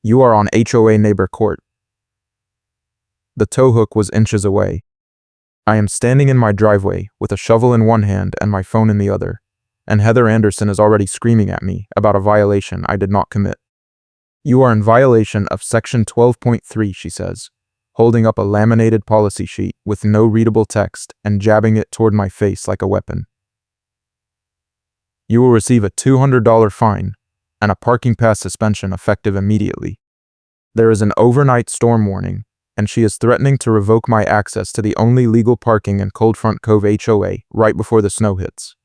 You are on HOA neighbor court. The tow hook was inches away. I am standing in my driveway with a shovel in one hand and my phone in the other, and Heather Anderson is already screaming at me about a violation I did not commit. You are in violation of Section 12.3, she says, holding up a laminated policy sheet with no readable text and jabbing it toward my face like a weapon. You will receive a $200 fine and a parking pass suspension effective immediately. There is an overnight storm warning, and she is threatening to revoke my access to the only legal parking in Cold Front Cove HOA right before the snow hits.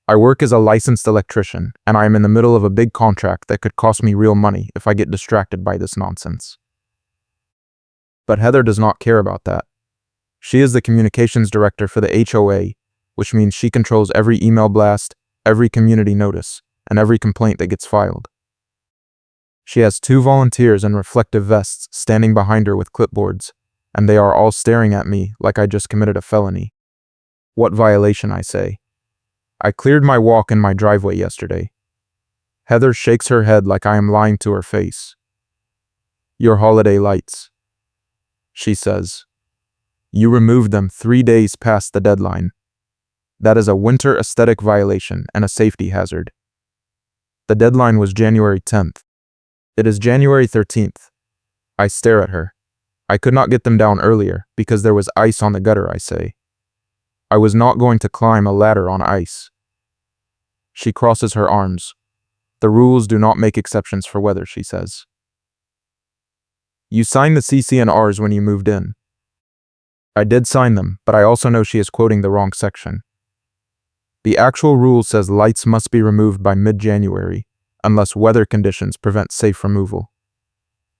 I work as a licensed electrician, and I am in the middle of a big contract that could cost me real money if I get distracted by this nonsense. But Heather does not care about that. She is the communications director for the HOA, which means she controls every email blast, every community notice, and every complaint that gets filed. She has 2 volunteers in reflective vests standing behind her with clipboards, and they are all staring at me like I just committed a felony. What violation, I say. I cleared my walk in my driveway yesterday. Heather shakes her head like I am lying to her face. Your holiday lights, she says. You removed them 3 days past the deadline. That is a winter aesthetic violation and a safety hazard. The deadline was January 10th. It is January 13th. I stare at her. I could not get them down earlier because there was ice on the gutter, I say. I was not going to climb a ladder on ice. She crosses her arms. The rules do not make exceptions for weather, she says. You signed the CC&Rs when you moved in. I did sign them, but I also know she is quoting the wrong section. The actual rule says lights must be removed by mid-January, unless weather conditions prevent safe removal.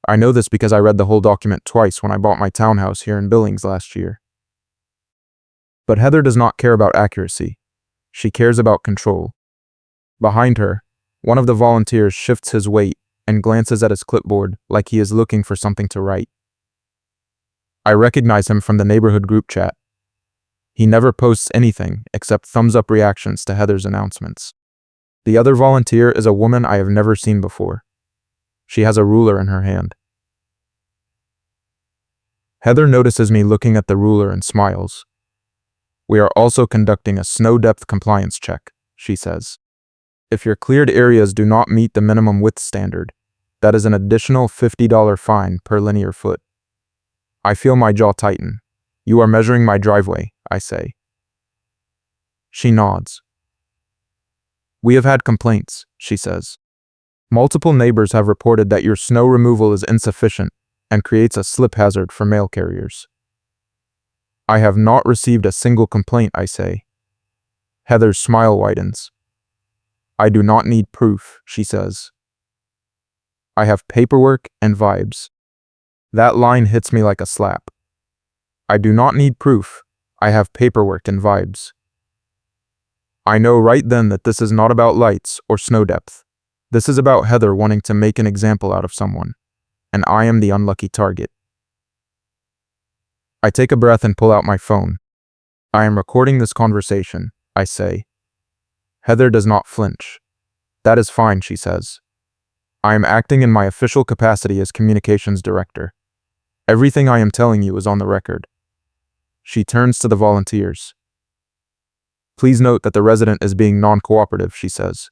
I know this because I read the whole document twice when I bought my townhouse here in Billings last year. But Heather does not care about accuracy. She cares about control. Behind her, one of the volunteers shifts his weight and glances at his clipboard like he is looking for something to write. I recognize him from the neighborhood group chat. He never posts anything except thumbs-up reactions to Heather's announcements. The other volunteer is a woman I have never seen before. She has a ruler in her hand. Heather notices me looking at the ruler and smiles. We are also conducting a snow depth compliance check, she says. If your cleared areas do not meet the minimum width standard, that is an additional $50 fine per linear foot. I feel my jaw tighten. You are measuring my driveway, I say. She nods. We have had complaints, she says. Multiple neighbors have reported that your snow removal is insufficient and creates a slip hazard for mail carriers. I have not received a single complaint, I say. Heather's smile widens. I do not need proof, she says. I have paperwork and vibes. That line hits me like a slap. I do not need proof. I have paperwork and vibes. I know right then that this is not about lights or snow depth. This is about Heather wanting to make an example out of someone, and I am the unlucky target. I take a breath and pull out my phone. I am recording this conversation, I say. Heather does not flinch. That is fine, she says. I am acting in my official capacity as communications director. Everything I am telling you is on the record. She turns to the volunteers. Please note that the resident is being non-cooperative, she says.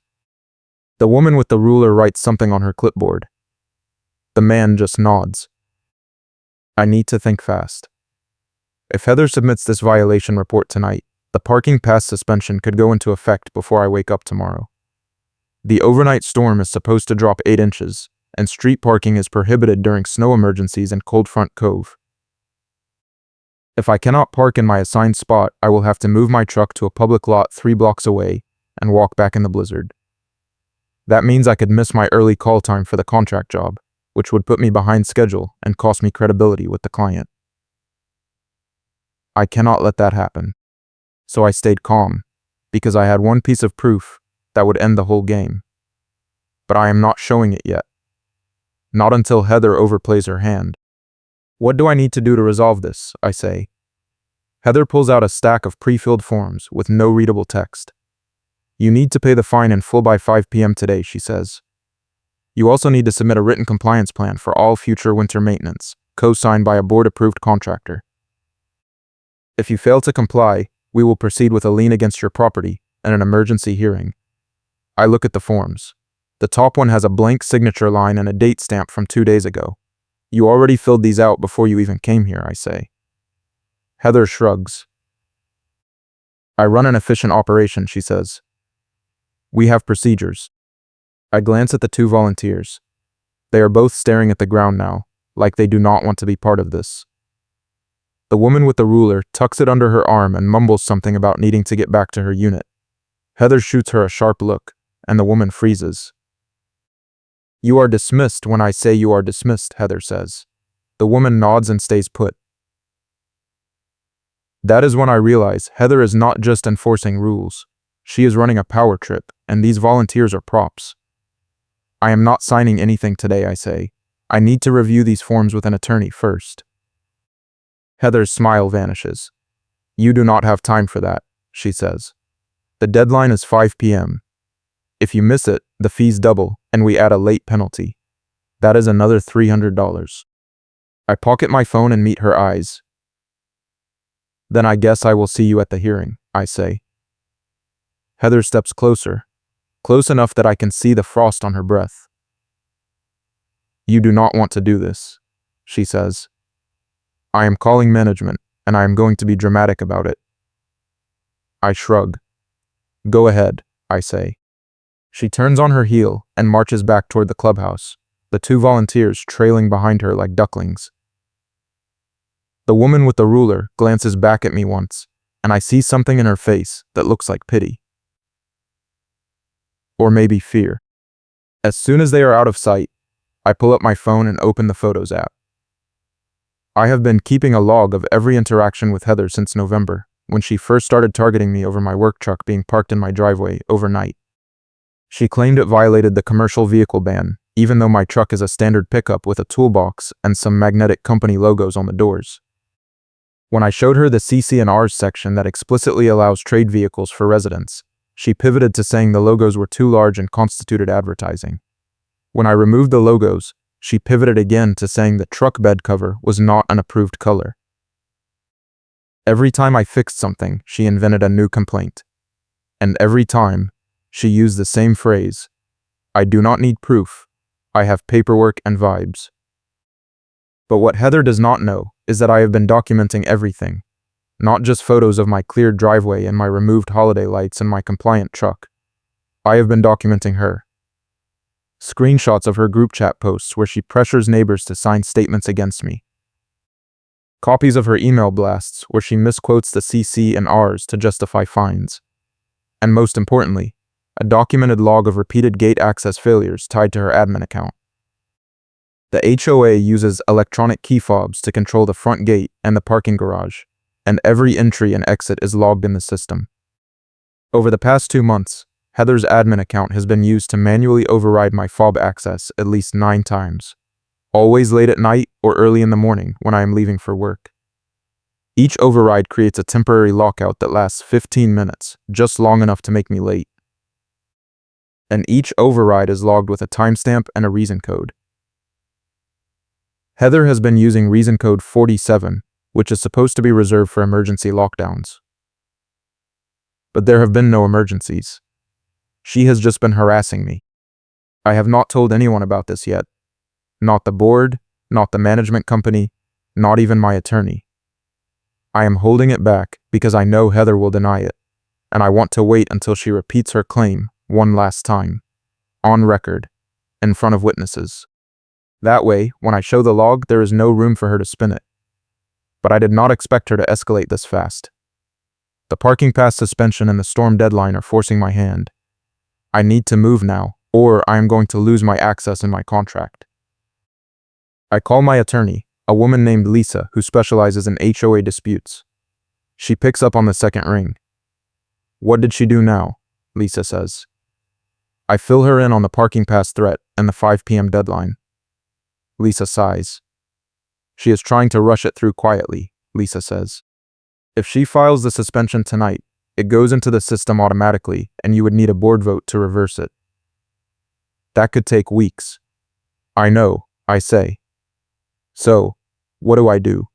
The woman with the ruler writes something on her clipboard. The man just nods. I need to think fast. If Heather submits this violation report tonight, the parking pass suspension could go into effect before I wake up tomorrow. The overnight storm is supposed to drop 8 inches, and street parking is prohibited during snow emergencies in Cold Front Cove. If I cannot park in my assigned spot, I will have to move my truck to a public lot 3 blocks away and walk back in the blizzard. That means I could miss my early call time for the contract job, which would put me behind schedule and cost me credibility with the client. I cannot let that happen. So I stayed calm, because I had one piece of proof that would end the whole game. But I am not showing it yet. Not until Heather overplays her hand. What do I need to do to resolve this? I say. Heather pulls out a stack of pre-filled forms with no readable text. You need to pay the fine in full by 5 p.m. today, she says. You also need to submit a written compliance plan for all future winter maintenance, co-signed by a board-approved contractor. If you fail to comply, we will proceed with a lien against your property and an emergency hearing. I look at the forms. The top one has a blank signature line and a date stamp from 2 days ago. You already filled these out before you even came here, I say. Heather shrugs. I run an efficient operation, she says. We have procedures. I glance at the 2 volunteers. They are both staring at the ground now, like they do not want to be part of this. The woman with the ruler tucks it under her arm and mumbles something about needing to get back to her unit. Heather shoots her a sharp look, and the woman freezes. You are dismissed when I say you are dismissed, Heather says. The woman nods and stays put. That is when I realize Heather is not just enforcing rules. She is running a power trip, and these volunteers are props. I am not signing anything today, I say. I need to review these forms with an attorney first. Heather's smile vanishes. You do not have time for that, she says. The deadline is 5 p.m. If you miss it, the fees double, and we add a late penalty. That is another $300. I pocket my phone and meet her eyes. Then I guess I will see you at the hearing, I say. Heather steps closer, close enough that I can see the frost on her breath. You do not want to do this, she says. I am calling management, and I am going to be dramatic about it. I shrug. Go ahead, I say. She turns on her heel and marches back toward the clubhouse, the 2 volunteers trailing behind her like ducklings. The woman with the ruler glances back at me once, and I see something in her face that looks like pity. Or maybe fear. As soon as they are out of sight, I pull up my phone and open the Photos app. I have been keeping a log of every interaction with Heather since November, when she first started targeting me over my work truck being parked in my driveway overnight. She claimed it violated the commercial vehicle ban, even though my truck is a standard pickup with a toolbox and some magnetic company logos on the doors. When I showed her the CC&Rs section that explicitly allows trade vehicles for residents, she pivoted to saying the logos were too large and constituted advertising. When I removed the logos, she pivoted again to saying the truck bed cover was not an approved color. Every time I fixed something, she invented a new complaint. And every time, she used the same phrase, I do not need proof, I have paperwork and vibes. But what Heather does not know is that I have been documenting everything, not just photos of my cleared driveway and my removed holiday lights and my compliant truck. I have been documenting her. Screenshots of her group chat posts where she pressures neighbors to sign statements against me. Copies of her email blasts where she misquotes the CC and Rs to justify fines. And most importantly, a documented log of repeated gate access failures tied to her admin account. The HOA uses electronic key fobs to control the front gate and the parking garage, and every entry and exit is logged in the system. Over the past 2 months, Heather's admin account has been used to manually override my fob access at least 9 times, always late at night or early in the morning when I am leaving for work. Each override creates a temporary lockout that lasts 15 minutes, just long enough to make me late. And each override is logged with a timestamp and a reason code. Heather has been using reason code 47, which is supposed to be reserved for emergency lockdowns. But there have been no emergencies. She has just been harassing me. I have not told anyone about this yet. Not the board, not the management company, not even my attorney. I am holding it back because I know Heather will deny it, and I want to wait until she repeats her claim one last time, on record, in front of witnesses. That way, when I show the log, there is no room for her to spin it. But I did not expect her to escalate this fast. The parking pass suspension and the storm deadline are forcing my hand. I need to move now, or I am going to lose my access in my contract. I call my attorney, a woman named Lisa who specializes in HOA disputes. She picks up on the second ring. What did she do now? Lisa says. I fill her in on the parking pass threat and the 5 p.m. deadline. Lisa sighs. She is trying to rush it through quietly, Lisa says. If she files the suspension tonight, it goes into the system automatically and you would need a board vote to reverse it. That could take weeks. I know, I say. So, what do I do?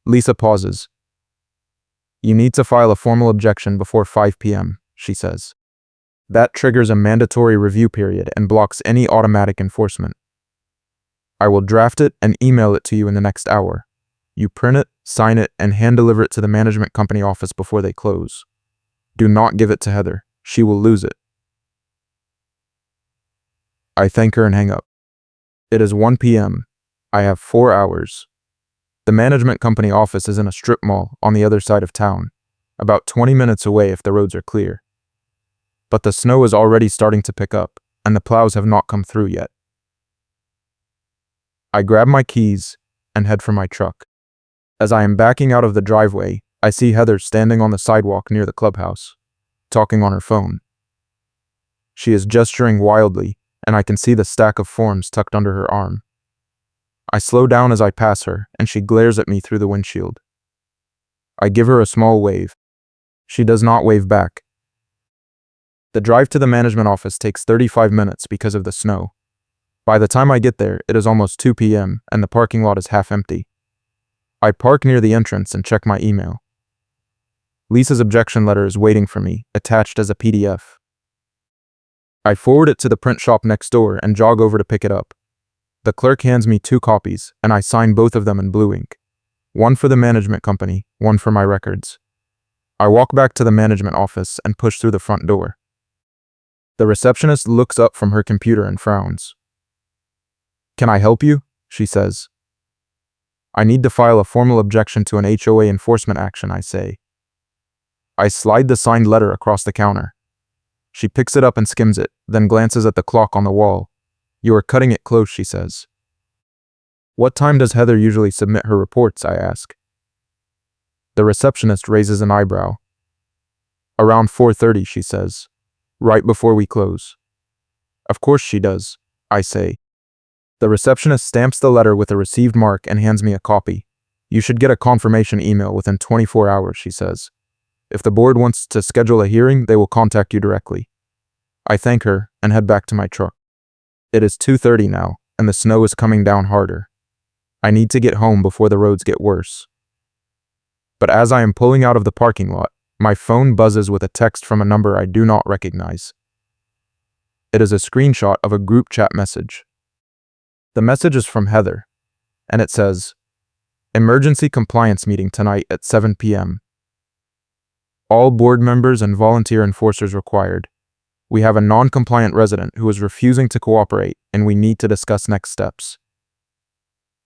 Lisa pauses. You need to file a formal objection before 5 p.m., she says. That triggers a mandatory review period and blocks any automatic enforcement. I will draft it and email it to you in the next hour. You print it, sign it, and hand-deliver it to the management company office before they close. Do not give it to Heather. She will lose it. I thank her and hang up. It is 1 p.m. I have 4 hours. The management company office is in a strip mall on the other side of town, about 20 minutes away if the roads are clear. But the snow is already starting to pick up, and the plows have not come through yet. I grab my keys and head for my truck. As I am backing out of the driveway, I see Heather standing on the sidewalk near the clubhouse, talking on her phone. She is gesturing wildly, and I can see the stack of forms tucked under her arm. I slow down as I pass her, and she glares at me through the windshield. I give her a small wave. She does not wave back. The drive to the management office takes 35 minutes because of the snow. By the time I get there, it is almost 2 p.m. and the parking lot is half empty. I park near the entrance and check my email. Lisa's objection letter is waiting for me, attached as a PDF. I forward it to the print shop next door and jog over to pick it up. The clerk hands me 2 copies, and I sign both of them in blue ink. One for the management company, one for my records. I walk back to the management office and push through the front door. The receptionist looks up from her computer and frowns. Can I help you? She says. I need to file a formal objection to an HOA enforcement action, I say. I slide the signed letter across the counter. She picks it up and skims it, then glances at the clock on the wall. You are cutting it close, she says. What time does Heather usually submit her reports, I ask. The receptionist raises an eyebrow. Around 4:30, she says. Right before we close. Of course she does, I say. The receptionist stamps the letter with a received mark and hands me a copy. You should get a confirmation email within 24 hours, she says. If the board wants to schedule a hearing, they will contact you directly. I thank her and head back to my truck. It is 2:30 now, and the snow is coming down harder. I need to get home before the roads get worse. But as I am pulling out of the parking lot, my phone buzzes with a text from a number I do not recognize. It is a screenshot of a group chat message. The message is from Heather, and it says, Emergency compliance meeting tonight at 7 p.m. All board members and volunteer enforcers required. We have a non-compliant resident who is refusing to cooperate, and we need to discuss next steps.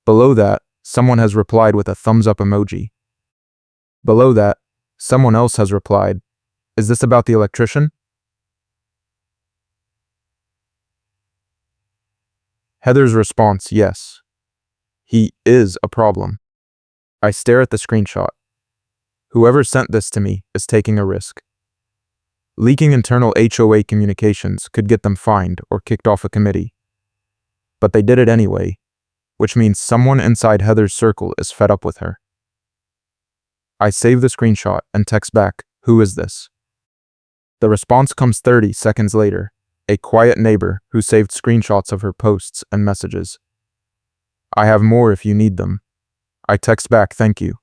Below that, someone has replied with a thumbs up emoji. Below that, someone else has replied, Is this about the electrician? Heather's response, yes. He is a problem. I stare at the screenshot. Whoever sent this to me is taking a risk. Leaking internal HOA communications could get them fined or kicked off a committee. But they did it anyway, which means someone inside Heather's circle is fed up with her. I save the screenshot and text back, Who is this? The response comes 30 seconds later, a quiet neighbor who saved screenshots of her posts and messages. I have more if you need them. I text back, Thank you.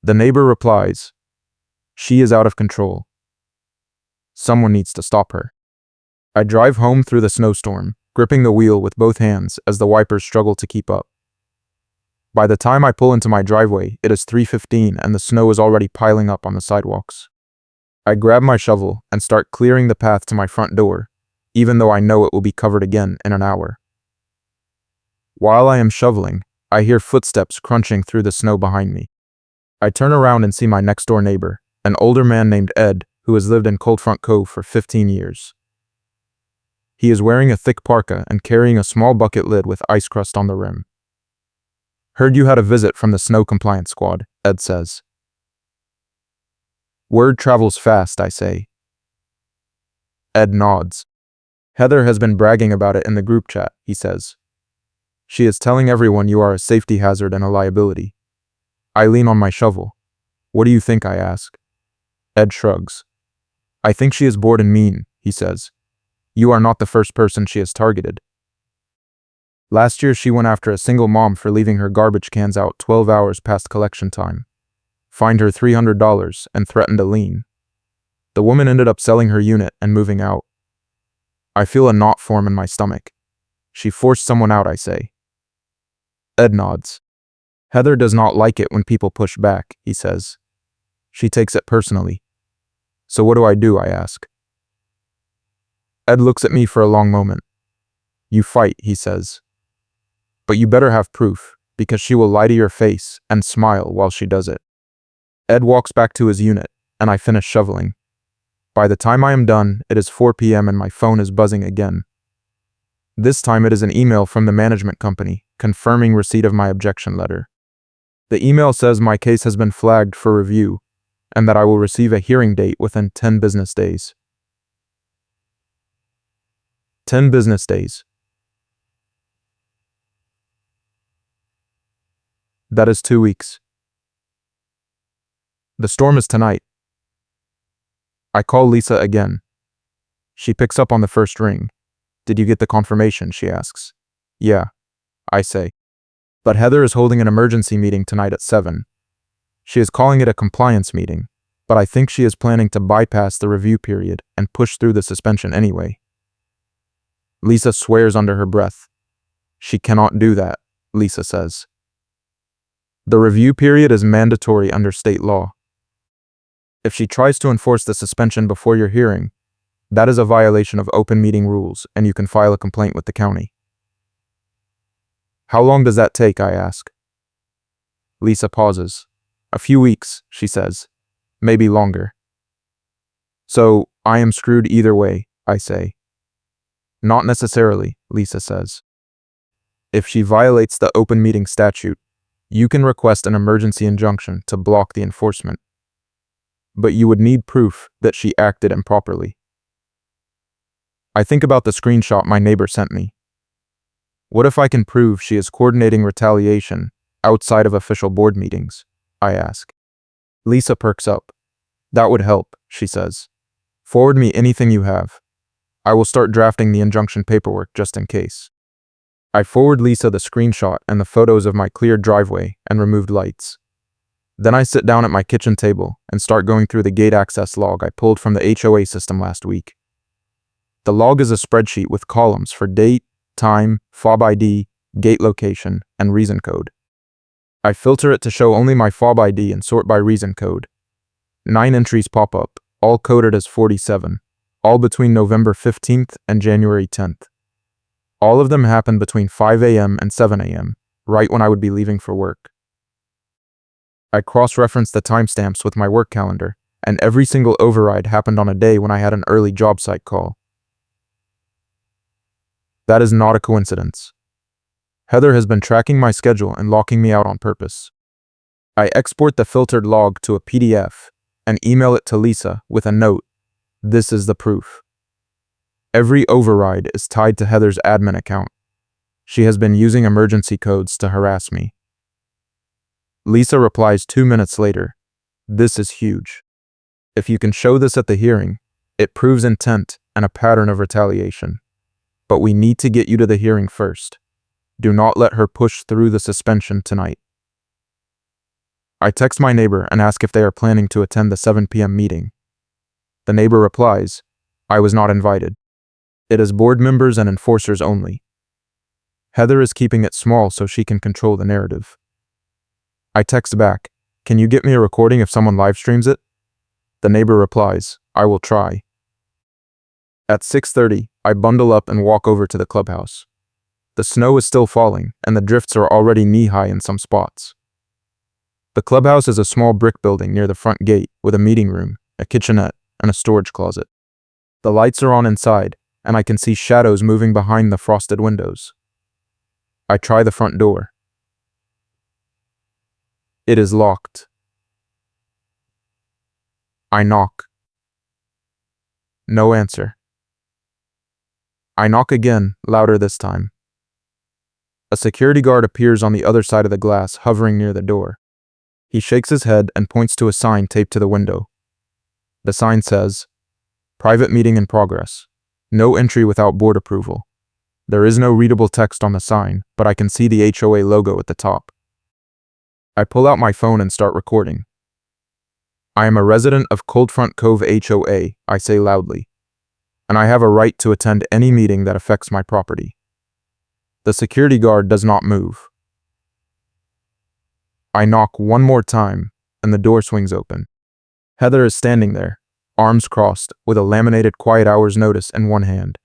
The neighbor replies, She is out of control. Someone needs to stop her. I drive home through the snowstorm, gripping the wheel with both hands as the wipers struggle to keep up. By the time I pull into my driveway, it is 3:15 and the snow is already piling up on the sidewalks. I grab my shovel and start clearing the path to my front door, even though I know it will be covered again in an hour. While I am shoveling, I hear footsteps crunching through the snow behind me. I turn around and see my next-door neighbor, an older man named Ed, who has lived in Cold Front Cove for 15 years. He is wearing a thick parka and carrying a small bucket lid with ice crust on the rim. Heard you had a visit from the snow compliance squad, Ed says. Word travels fast, I say. Ed nods. Heather has been bragging about it in the group chat, he says. She is telling everyone you are a safety hazard and a liability. I lean on my shovel. What do you think, I ask. Ed shrugs. I think she is bored and mean, he says. You are not the first person she has targeted. Last year, she went after a single mom for leaving her garbage cans out 12 hours past collection time, fined her $300, and threatened a lien. The woman ended up selling her unit and moving out. I feel a knot form in my stomach. She forced someone out, I say. Ed nods. Heather does not like it when people push back, he says. She takes it personally. So what do? I ask. Ed looks at me for a long moment. You fight, he says. But you better have proof, because she will lie to your face and smile while she does it. Ed walks back to his unit, and I finish shoveling. By the time I am done, it is 4 p.m. and my phone is buzzing again. This time it is an email from the management company, confirming receipt of my objection letter. The email says my case has been flagged for review, and that I will receive a hearing date within 10 business days. 10 business days. That is 2 weeks. The storm is tonight. I call Lisa again. She picks up on the first ring. Did you get the confirmation? She asks. Yeah, I say. But Heather is holding an emergency meeting tonight at 7. She is calling it a compliance meeting, but I think she is planning to bypass the review period and push through the suspension anyway. Lisa swears under her breath. She cannot do that, Lisa says. The review period is mandatory under state law. If she tries to enforce the suspension before your hearing, that is a violation of open meeting rules, and you can file a complaint with the county. How long does that take? I ask. Lisa pauses. A few weeks, she says. Maybe longer. So, I am screwed either way, I say. Not necessarily, Lisa says. If she violates the open meeting statute, you can request an emergency injunction to block the enforcement. But you would need proof that she acted improperly. I think about the screenshot my neighbor sent me. What if I can prove she is coordinating retaliation outside of official board meetings? I ask. Lisa perks up. That would help, she says. Forward me anything you have. I will start drafting the injunction paperwork just in case. I forward Lisa the screenshot and the photos of my cleared driveway and removed lights. Then I sit down at my kitchen table and start going through the gate access log I pulled from the HOA system last week. The log is a spreadsheet with columns for date, time, fob ID, gate location, and reason code. I filter it to show only my fob ID and sort by reason code. 9 entries pop up, all coded as 47, all between November 15th and January 10th. All of them happened between 5 a.m. and 7 a.m., right when I would be leaving for work. I cross-reference the timestamps with my work calendar, and every single override happened on a day when I had an early job site call. That is not a coincidence. Heather has been tracking my schedule and locking me out on purpose. I export the filtered log to a PDF and email it to Lisa with a note. This is the proof. Every override is tied to Heather's admin account. She has been using emergency codes to harass me. Lisa replies 2 minutes later. This is huge. If you can show this at the hearing, it proves intent and a pattern of retaliation. But we need to get you to the hearing first. Do not let her push through the suspension tonight. I text my neighbor and ask if they are planning to attend the 7 p.m. meeting. The neighbor replies, I was not invited. It is board members and enforcers only. Heather is keeping it small so she can control the narrative. I text back, can you get me a recording if someone live streams it? The neighbor replies, I will try. At 6:30, I bundle up and walk over to the clubhouse. The snow is still falling, and the drifts are already knee-high in some spots. The clubhouse is a small brick building near the front gate with a meeting room, a kitchenette, and a storage closet. The lights are on inside, and I can see shadows moving behind the frosted windows. I try the front door. It is locked. I knock. No answer. I knock again, louder this time. A security guard appears on the other side of the glass, hovering near the door. He shakes his head and points to a sign taped to the window. The sign says, Private meeting in progress. No entry without board approval. There is no readable text on the sign, but I can see the HOA logo at the top. I pull out my phone and start recording. I am a resident of Coldfront Cove HOA, I say loudly, and I have a right to attend any meeting that affects my property. The security guard does not move. I knock one more time, and the door swings open. Heather is standing there, arms crossed, with a laminated quiet hours notice in one hand.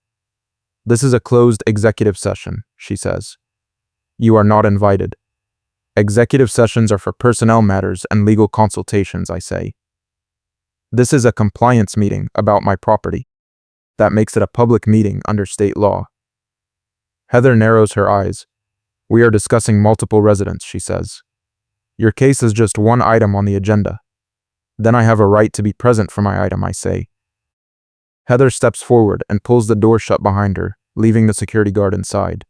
"This is a closed executive session," she says. "You are not invited." "Executive sessions are for personnel matters and legal consultations," I say. "This is a compliance meeting about my property. That makes it a public meeting under state law." Heather narrows her eyes. "We are discussing multiple residents," she says. "Your case is just one item on the agenda." "Then I have a right to be present for my item," I say. Heather steps forward and pulls the door shut behind her, leaving the security guard inside.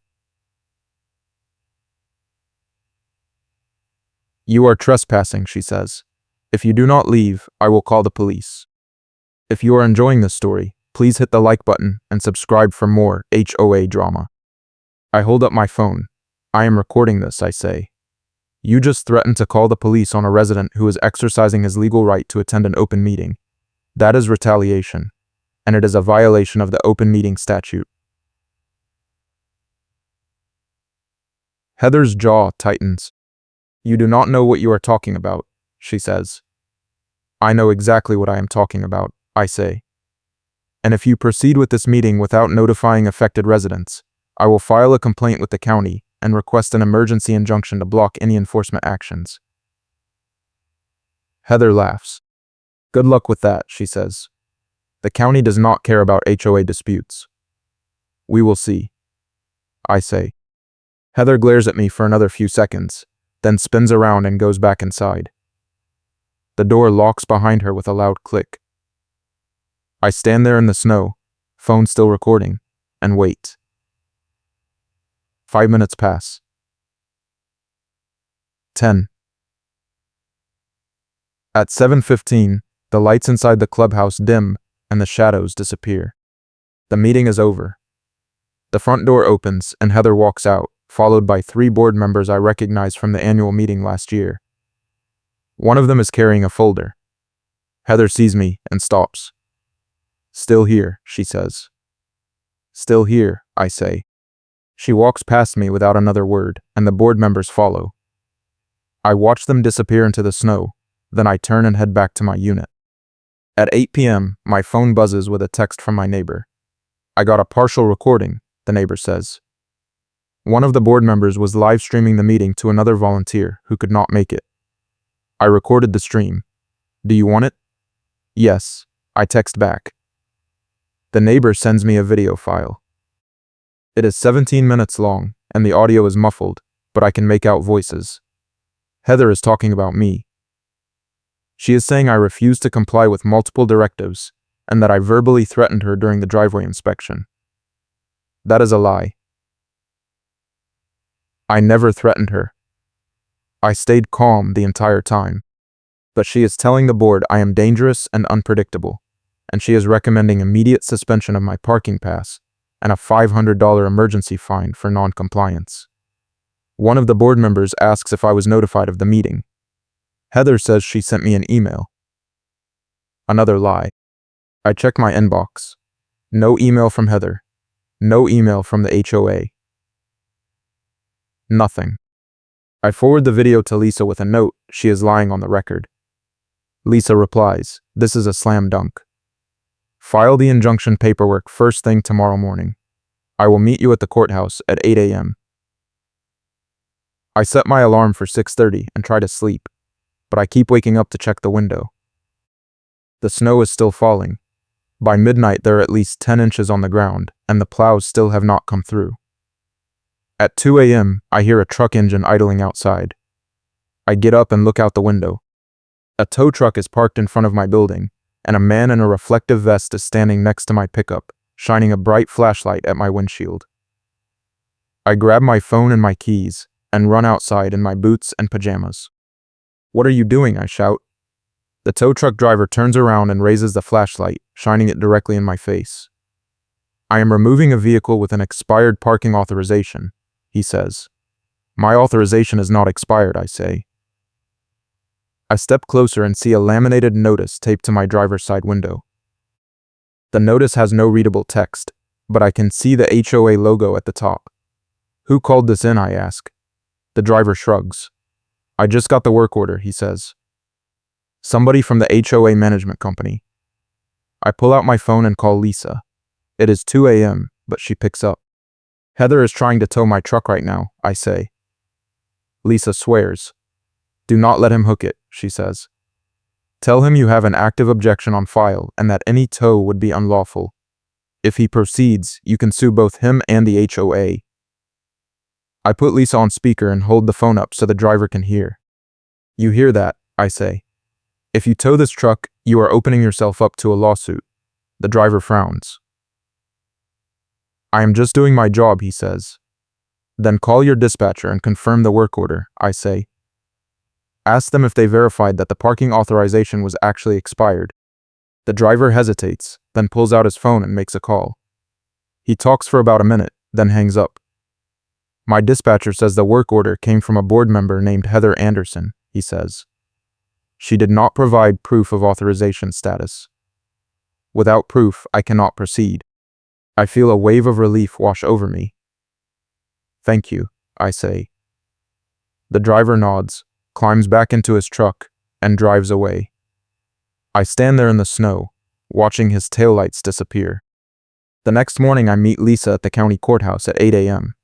"You are trespassing," she says. "If you do not leave, I will call the police." If you are enjoying this story, please hit the like button and subscribe for more HOA drama. I hold up my phone. "I am recording this," I say. "You just threatened to call the police on a resident who is exercising his legal right to attend an open meeting. That is retaliation, and it is a violation of the open meeting statute." Heather's jaw tightens. "You do not know what you are talking about," she says. "I know exactly what I am talking about," I say. "And if you proceed with this meeting without notifying affected residents, I will file a complaint with the county and request an emergency injunction to block any enforcement actions." Heather laughs. "Good luck with that," she says. "The county does not care about HOA disputes." "We will see," I say. Heather glares at me for another few seconds, then spins around and goes back inside. The door locks behind her with a loud click. I stand there in the snow, phone still recording, and wait. 5 minutes pass. 10. At 7:15, the lights inside the clubhouse dim and the shadows disappear. The meeting is over. The front door opens and Heather walks out, followed by 3 board members I recognize from the annual meeting last year. One of them is carrying a folder. Heather sees me and stops. "Still here," she says. "Still here," I say. She walks past me without another word, and the board members follow. I watch them disappear into the snow, then I turn and head back to my unit. At 8 p.m., my phone buzzes with a text from my neighbor. "I got a partial recording," the neighbor says. One of the board members was live streaming the meeting to another volunteer who could not make it. I recorded the stream. "Do you want it?" "Yes," I text back. The neighbor sends me a video file. It is 17 minutes long, and the audio is muffled, but I can make out voices. Heather is talking about me. She is saying I refused to comply with multiple directives, and that I verbally threatened her during the driveway inspection. That is a lie. I never threatened her. I stayed calm the entire time. But she is telling the board I am dangerous and unpredictable, and she is recommending immediate suspension of my parking pass and a $500 emergency fine for non-compliance. One of the board members asks if I was notified of the meeting. Heather says she sent me an email. Another lie. I check my inbox. No email from Heather. No email from the HOA. Nothing. I forward the video to Lisa with a note she is lying on the record. Lisa replies, "This is a slam dunk. File the injunction paperwork first thing tomorrow morning. I will meet you at the courthouse at 8 a.m. I set my alarm for 6:30 and try to sleep, but I keep waking up to check the window. The snow is still falling. By midnight, there are at least 10 inches on the ground, and the plows still have not come through. At 2 a.m., I hear a truck engine idling outside. I get up and look out the window. A tow truck is parked in front of my building, and a man in a reflective vest is standing next to my pickup, shining a bright flashlight at my windshield. I grab my phone and my keys and run outside in my boots and pajamas. "What are you doing?" I shout. The tow truck driver turns around and raises the flashlight, shining it directly in my face. I am removing a vehicle with an expired parking authorization, he says. My authorization is not expired, I say. I step closer and see a laminated notice taped to my driver's side window. The notice has no readable text, but I can see the HOA logo at the top. Who called this in, I ask. The driver shrugs. I just got the work order, he says. Somebody from the HOA management company. I pull out my phone and call Lisa. It is 2 a.m., but she picks up. Heather is trying to tow my truck right now, I say. Lisa swears. Do not let him hook it, she says. Tell him you have an active objection on file and that any tow would be unlawful. If he proceeds, you can sue both him and the HOA. I put Lisa on speaker and hold the phone up so the driver can hear. You hear that, I say. If you tow this truck, you are opening yourself up to a lawsuit. The driver frowns. I am just doing my job, he says. Then call your dispatcher and confirm the work order, I say. Ask them if they verified that the parking authorization was actually expired. The driver hesitates, then pulls out his phone and makes a call. He talks for about a minute, then hangs up. My dispatcher says the work order came from a board member named Heather Anderson, he says. She did not provide proof of authorization status. Without proof, I cannot proceed. I feel a wave of relief wash over me. Thank you, I say. The driver nods, climbs back into his truck, and drives away. I stand there in the snow, watching his taillights disappear. The next morning I meet Lisa at the county courthouse at 8 a.m.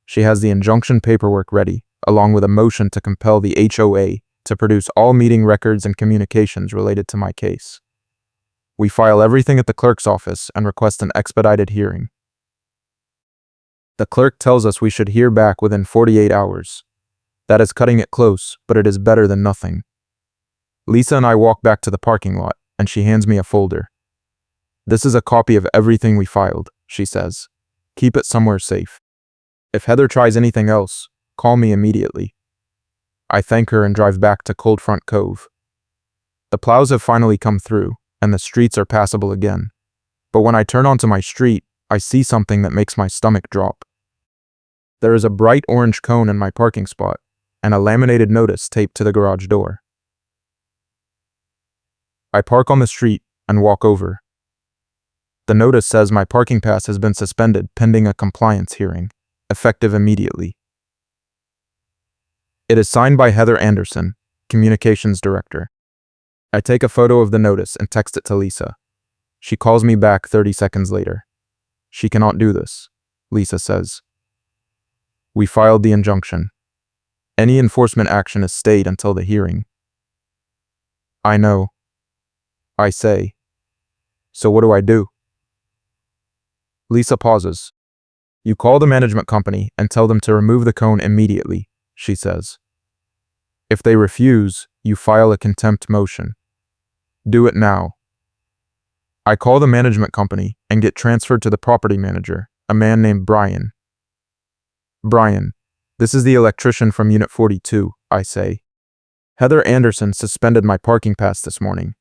She has the injunction paperwork ready, along with a motion to compel the HOA to produce all meeting records and communications related to my case. We file everything at the clerk's office and request an expedited hearing. The clerk tells us we should hear back within 48 hours. That is cutting it close, but it is better than nothing. Lisa and I walk back to the parking lot, and she hands me a folder. This is a copy of everything we filed, she says. Keep it somewhere safe. If Heather tries anything else, call me immediately. I thank her and drive back to Cold Front Cove. The plows have finally come through, and the streets are passable again. But when I turn onto my street, I see something that makes my stomach drop. There is a bright orange cone in my parking spot, and a laminated notice taped to the garage door. I park on the street and walk over. The notice says my parking pass has been suspended pending a compliance hearing, effective immediately. It is signed by Heather Anderson, Communications Director. I take a photo of the notice and text it to Lisa. She calls me back 30 seconds later. She cannot do this, Lisa says. We filed the injunction. Any enforcement action is stayed until the hearing. I know. I say. So what do I do? Lisa pauses. You call the management company and tell them to remove the cone immediately, she says. If they refuse, you file a contempt motion. Do it now. I call the management company and get transferred to the property manager, a man named Brian. Brian, this is the electrician from Unit 42, I say. Heather Anderson suspended my parking pass this morning,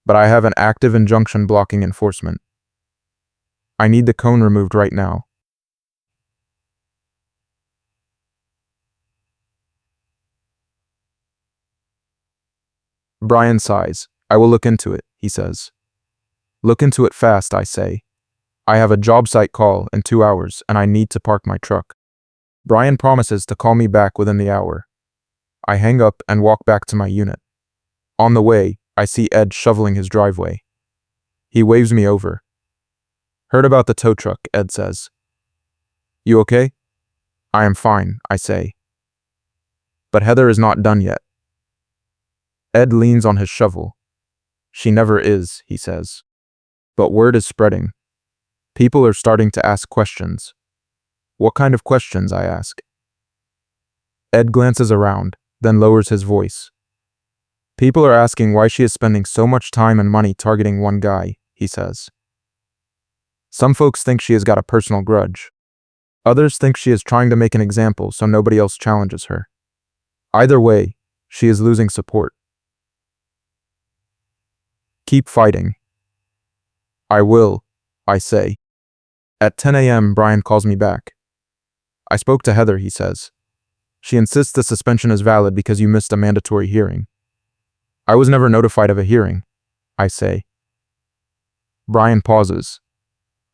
but I have an active injunction blocking enforcement. I need the cone removed right now. Brian sighs. I will look into it, he says. Look into it fast, I say. I have a job site call in 2 hours and I need to park my truck. Brian promises to call me back within the hour. I hang up and walk back to my unit. On the way, I see Ed shoveling his driveway. He waves me over. Heard about the tow truck, Ed says. You okay? I am fine, I say. But Heather is not done yet. Ed leans on his shovel. She never is, he says. But word is spreading. People are starting to ask questions. What kind of questions, I ask. Ed glances around, then lowers his voice. People are asking why she is spending so much time and money targeting one guy, he says. Some folks think she has got a personal grudge. Others think she is trying to make an example so nobody else challenges her. Either way, she is losing support. Keep fighting. I will, I say. At 10 a.m., Brian calls me back. I spoke to Heather, he says. She insists the suspension is valid because you missed a mandatory hearing. I was never notified of a hearing, I say. Brian pauses.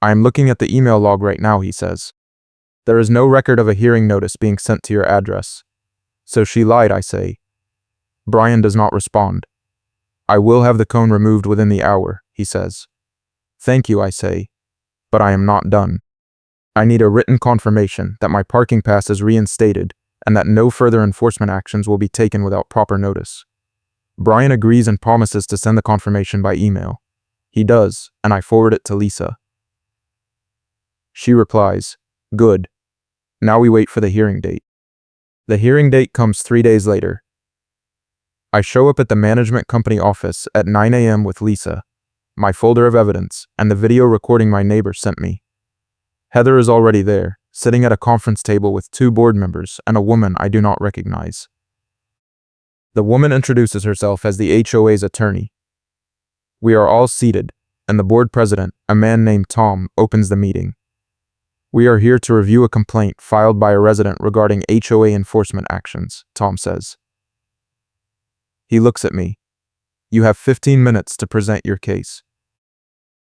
I am looking at the email log right now, he says. There is no record of a hearing notice being sent to your address. So she lied, I say. Brian does not respond. I will have the cone removed within the hour, he says. Thank you, I say. But I am not done. I need a written confirmation that my parking pass is reinstated and that no further enforcement actions will be taken without proper notice. Brian agrees and promises to send the confirmation by email. He does, and I forward it to Lisa. She replies, "Good. Now we wait for the hearing date." The hearing date comes 3 days later. I show up at the management company office at 9 a.m. with Lisa, my folder of evidence, and the video recording my neighbor sent me. Heather is already there, sitting at a conference table with 2 board members and a woman I do not recognize. The woman introduces herself as the HOA's attorney. We are all seated, and the board president, a man named Tom, opens the meeting. We are here to review a complaint filed by a resident regarding HOA enforcement actions, Tom says. He looks at me. You have 15 minutes to present your case.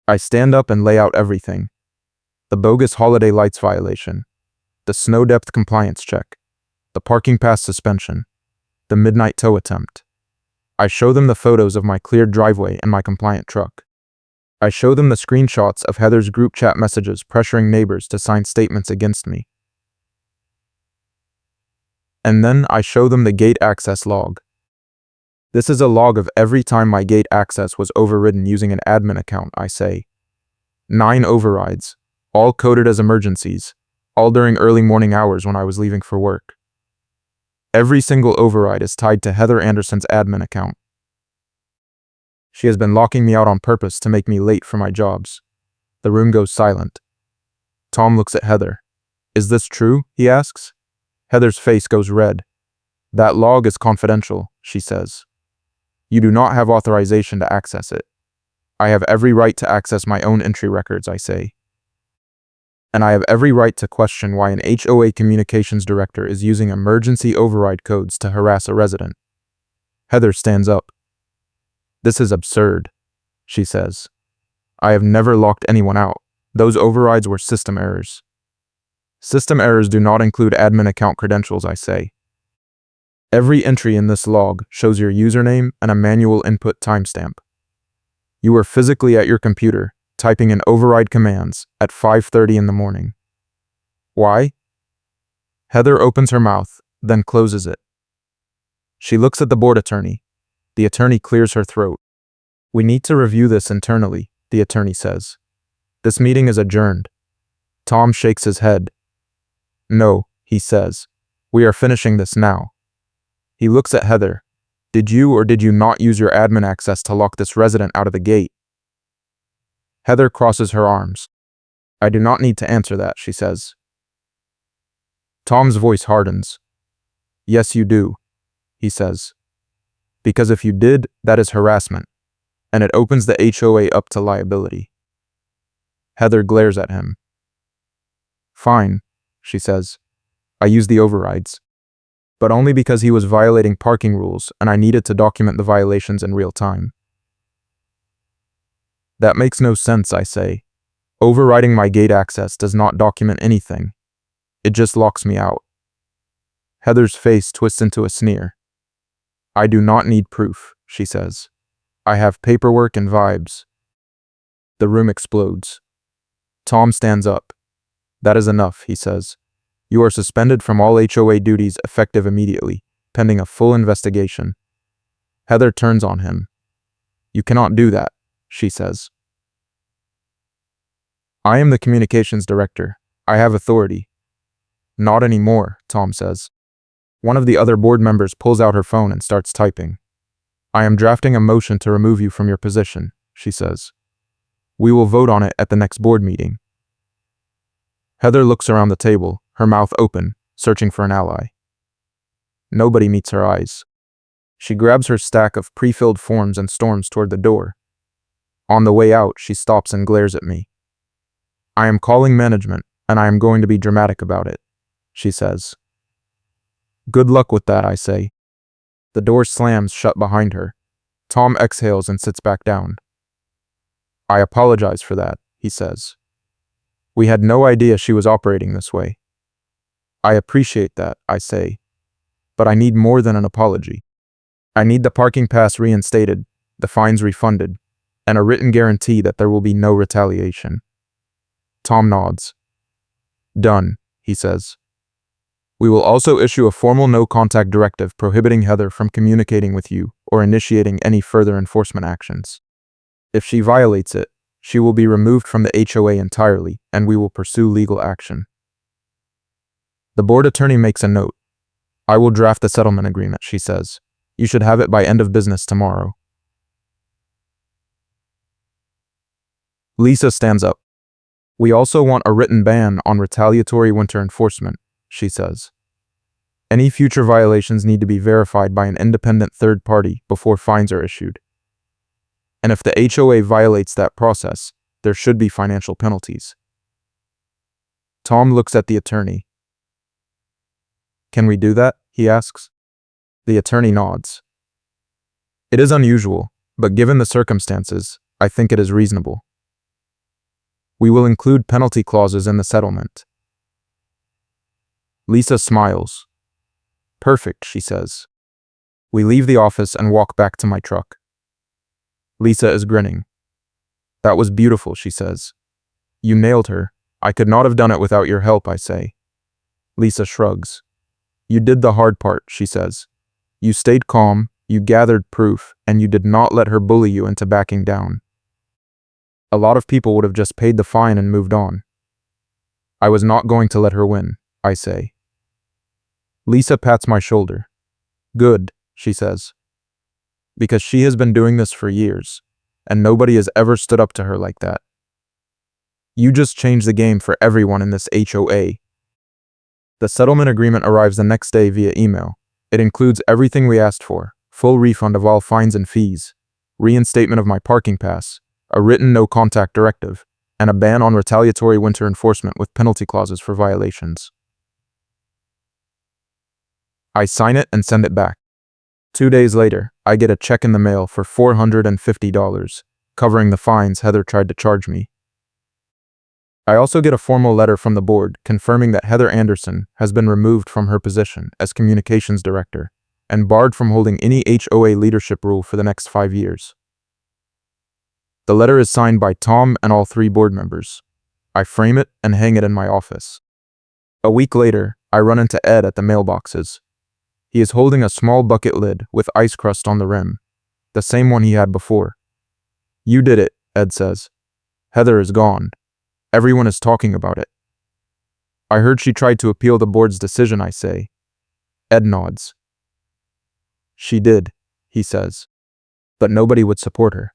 I stand up and lay out everything. The bogus holiday lights violation, the snow depth compliance check, the parking pass suspension, the midnight tow attempt. I show them the photos of my cleared driveway and my compliant truck. I show them the screenshots of Heather's group chat messages pressuring neighbors to sign statements against me. And then I show them the gate access log. This is a log of every time my gate access was overridden using an admin account, I say. 9 overrides, all coded as emergencies, all during early morning hours when I was leaving for work. Every single override is tied to Heather Anderson's admin account. She has been locking me out on purpose to make me late for my jobs. The room goes silent. Tom looks at Heather. Is this true? He asks. Heather's face goes red. That log is confidential, she says. You do not have authorization to access it. I have every right to access my own entry records, I say. And I have every right to question why an HOA communications director is using emergency override codes to harass a resident. Heather stands up. This is absurd, she says. I have never locked anyone out. Those overrides were system errors. System errors do not include admin account credentials, I say. Every entry in this log shows your username and a manual input timestamp. You were physically at your computer, typing in override commands at 5:30 in the morning. Why? Heather opens her mouth, then closes it. She looks at the board attorney. The attorney clears her throat. We need to review this internally, the attorney says. This meeting is adjourned. Tom shakes his head. No, he says. We are finishing this now. He looks at Heather. Did you or did you not use your admin access to lock this resident out of the gate? Heather crosses her arms. I do not need to answer that, she says. Tom's voice hardens. Yes, you do, he says. Because if you did, that is harassment, and it opens the HOA up to liability. Heather glares at him. Fine, she says. I used the overrides. But only because he was violating parking rules and I needed to document the violations in real time. That makes no sense, I say. Overriding my gate access does not document anything. It just locks me out. Heather's face twists into a sneer. I do not need proof, she says. I have paperwork and vibes. The room explodes. Tom stands up. That is enough, he says. You are suspended from all HOA duties effective immediately, pending a full investigation. Heather turns on him. You cannot do that, she says. I am the communications director. I have authority. Not anymore, Tom says. One of the other board members pulls out her phone and starts typing. I am drafting a motion to remove you from your position, she says. We will vote on it at the next board meeting. Heather looks around the table, her mouth open, searching for an ally. Nobody meets her eyes. She grabs her stack of pre-filled forms and storms toward the door. On the way out, she stops and glares at me. I am calling management, and I am going to be dramatic about it, she says. Good luck with that, I say. The door slams shut behind her. Tom exhales and sits back down. I apologize for that, he says. We had no idea she was operating this way. I appreciate that, I say. But I need more than an apology. I need the parking pass reinstated, the fines refunded, and a written guarantee that there will be no retaliation. Tom nods. Done, he says. We will also issue a formal no-contact directive prohibiting Heather from communicating with you or initiating any further enforcement actions. If she violates it, she will be removed from the HOA entirely, and we will pursue legal action. The board attorney makes a note. I will draft the settlement agreement, she says. You should have it by end of business tomorrow. Lisa stands up. We also want a written ban on retaliatory winter enforcement, she says. Any future violations need to be verified by an independent third party before fines are issued. And if the HOA violates that process, there should be financial penalties. Tom looks at the attorney. Can we do that? He asks. The attorney nods. It is unusual, but given the circumstances, I think it is reasonable. We will include penalty clauses in the settlement. Lisa smiles. Perfect, she says. We leave the office and walk back to my truck. Lisa is grinning. That was beautiful, she says. You nailed her. I could not have done it without your help, I say. Lisa shrugs. You did the hard part, she says. You stayed calm, you gathered proof, and you did not let her bully you into backing down. A lot of people would have just paid the fine and moved on. I was not going to let her win, I say. Lisa pats my shoulder. Good, she says. Because she has been doing this for years, and nobody has ever stood up to her like that. You just changed the game for everyone in this HOA. The settlement agreement arrives the next day via email. It includes everything we asked for, full refund of all fines and fees, reinstatement of my parking pass, a written no-contact directive, and a ban on retaliatory winter enforcement with penalty clauses for violations. I sign it and send it back. 2 days later, I get a check in the mail for $450, covering the fines Heather tried to charge me. I also get a formal letter from the board confirming that Heather Anderson has been removed from her position as communications director and barred from holding any HOA leadership role for the next 5 years. The letter is signed by Tom and all 3 board members. I frame it and hang it in my office. A week later, I run into Ed at the mailboxes. He is holding a small bucket lid with ice crust on the rim, the same one he had before. You did it, Ed says. Heather is gone. Everyone is talking about it. I heard she tried to appeal the board's decision, I say. Ed nods. She did, he says. But nobody would support her.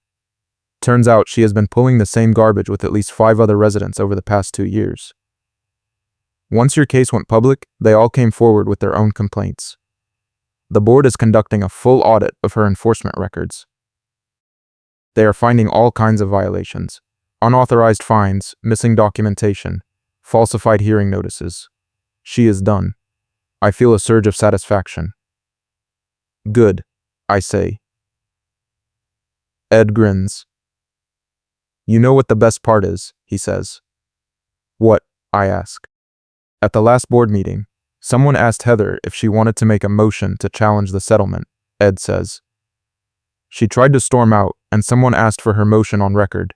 Turns out she has been pulling the same garbage with at least 5 other residents over the past 2 years. Once your case went public, they all came forward with their own complaints. The board is conducting a full audit of her enforcement records. They are finding all kinds of violations. Unauthorized fines, missing documentation, falsified hearing notices. She is done. I feel a surge of satisfaction. Good, I say. Ed grins. You know what the best part is, he says. What? I ask. At the last board meeting, someone asked Heather if she wanted to make a motion to challenge the settlement, Ed says. She tried to storm out, and someone asked for her motion on record.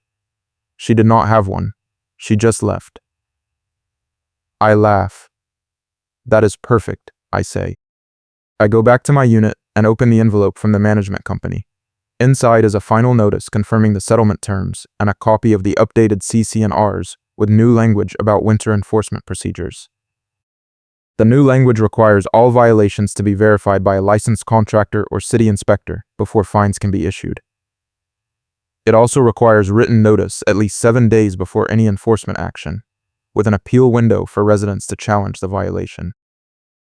She did not have one. She just left. I laugh. That is perfect, I say. I go back to my unit and open the envelope from the management company. Inside is a final notice confirming the settlement terms and a copy of the updated CC&Rs with new language about winter enforcement procedures. The new language requires all violations to be verified by a licensed contractor or city inspector before fines can be issued. It also requires written notice at least 7 days before any enforcement action, with an appeal window for residents to challenge the violation.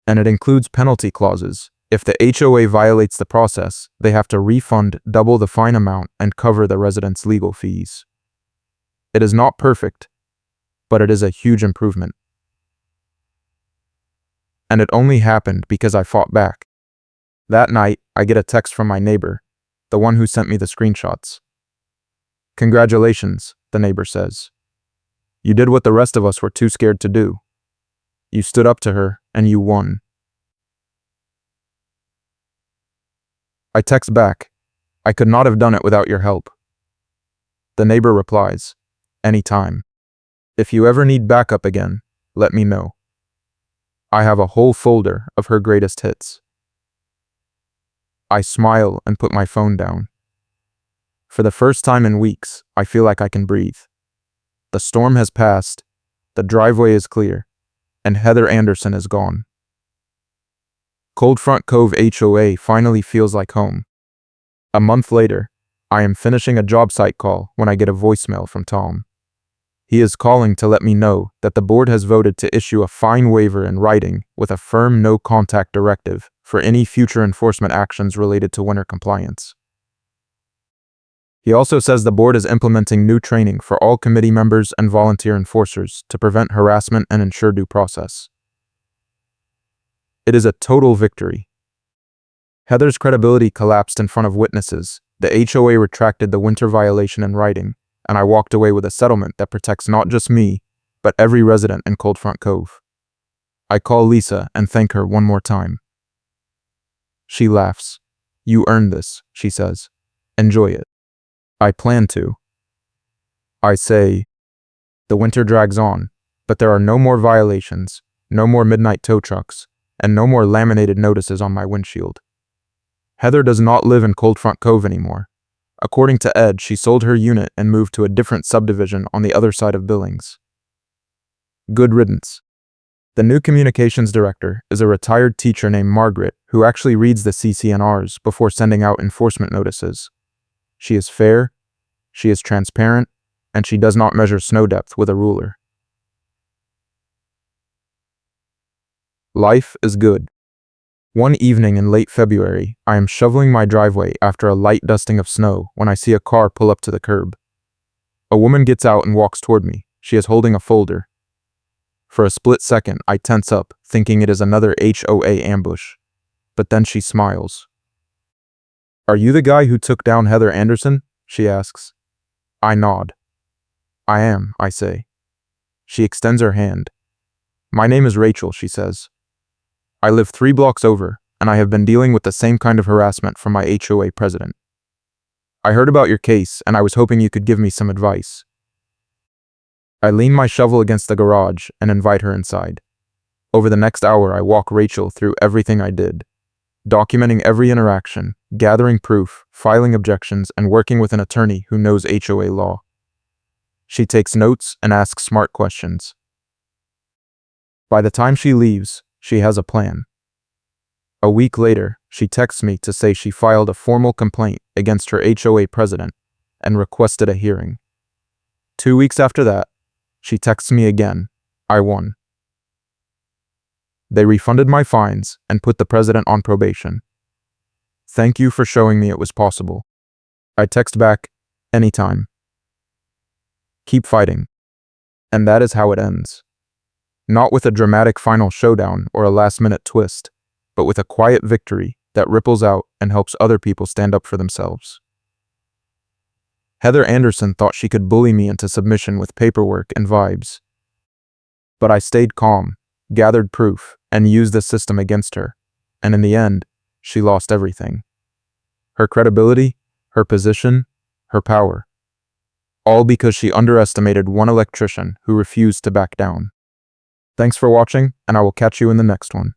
And it includes penalty clauses. If the HOA violates the process, they have to refund double the fine amount and cover the residents' legal fees. It is not perfect, but it is a huge improvement. And it only happened because I fought back. That night, I get a text from my neighbor, the one who sent me the screenshots. "Congratulations," the neighbor says. "You did what the rest of us were too scared to do. You stood up to her, and you won." I text back, "I could not have done it without your help." The neighbor replies, "Anytime. If you ever need backup again, let me know." I have a whole folder of her greatest hits. I smile and put my phone down. For the first time in weeks, I feel like I can breathe. The storm has passed, the driveway is clear, and Heather Anderson is gone. Cold Front Cove HOA finally feels like home. A month later, I am finishing a job site call when I get a voicemail from Tom. He is calling to let me know that the board has voted to issue a fine waiver in writing with a firm no-contact directive for any future enforcement actions related to winter compliance. He also says the board is implementing new training for all committee members and volunteer enforcers to prevent harassment and ensure due process. It is a total victory. Heather's credibility collapsed in front of witnesses. The HOA retracted the winter violation in writing, and I walked away with a settlement that protects not just me, but every resident in Cold Front Cove. I call Lisa and thank her one more time. She laughs. "You earned this," she says. "Enjoy it." I plan to. I say, the winter drags on, but there are no more violations, no more midnight tow trucks, and no more laminated notices on my windshield. Heather does not live in Cold Front Cove anymore. According to Ed, she sold her unit and moved to a different subdivision on the other side of Billings. Good riddance. The new communications director is a retired teacher named Margaret who actually reads the CCNRs before sending out enforcement notices. She is fair, she is transparent, and she does not measure snow depth with a ruler. Life is good. One evening in late February, I am shoveling my driveway after a light dusting of snow when I see a car pull up to the curb. A woman gets out and walks toward me. She is holding a folder. For a split second, I tense up, thinking it is another HOA ambush. But then she smiles. "Are you the guy who took down Heather Anderson?" she asks. I nod. "I am," I say. She extends her hand. "My name is Rachel," she says. "I live 3 blocks over, and I have been dealing with the same kind of harassment from my HOA president. I heard about your case, and I was hoping you could give me some advice." I lean my shovel against the garage and invite her inside. Over the next hour, I walk Rachel through everything I did, documenting every interaction, gathering proof, filing objections, and working with an attorney who knows HOA law. She takes notes and asks smart questions. By the time she leaves, she has a plan. A week later, she texts me to say she filed a formal complaint against her HOA president and requested a hearing. 2 weeks after that, she texts me again. I won. They refunded my fines and put the president on probation. "Thank you for showing me it was possible." I text back, "Anytime. Keep fighting." And that is how it ends. Not with a dramatic final showdown or a last-minute twist, but with a quiet victory that ripples out and helps other people stand up for themselves. Heather Anderson thought she could bully me into submission with paperwork and vibes. But I stayed calm, gathered proof, and used the system against her, and in the end, she lost everything. Her credibility, her position, her power. All because she underestimated one electrician who refused to back down. Thanks for watching, and I will catch you in the next one.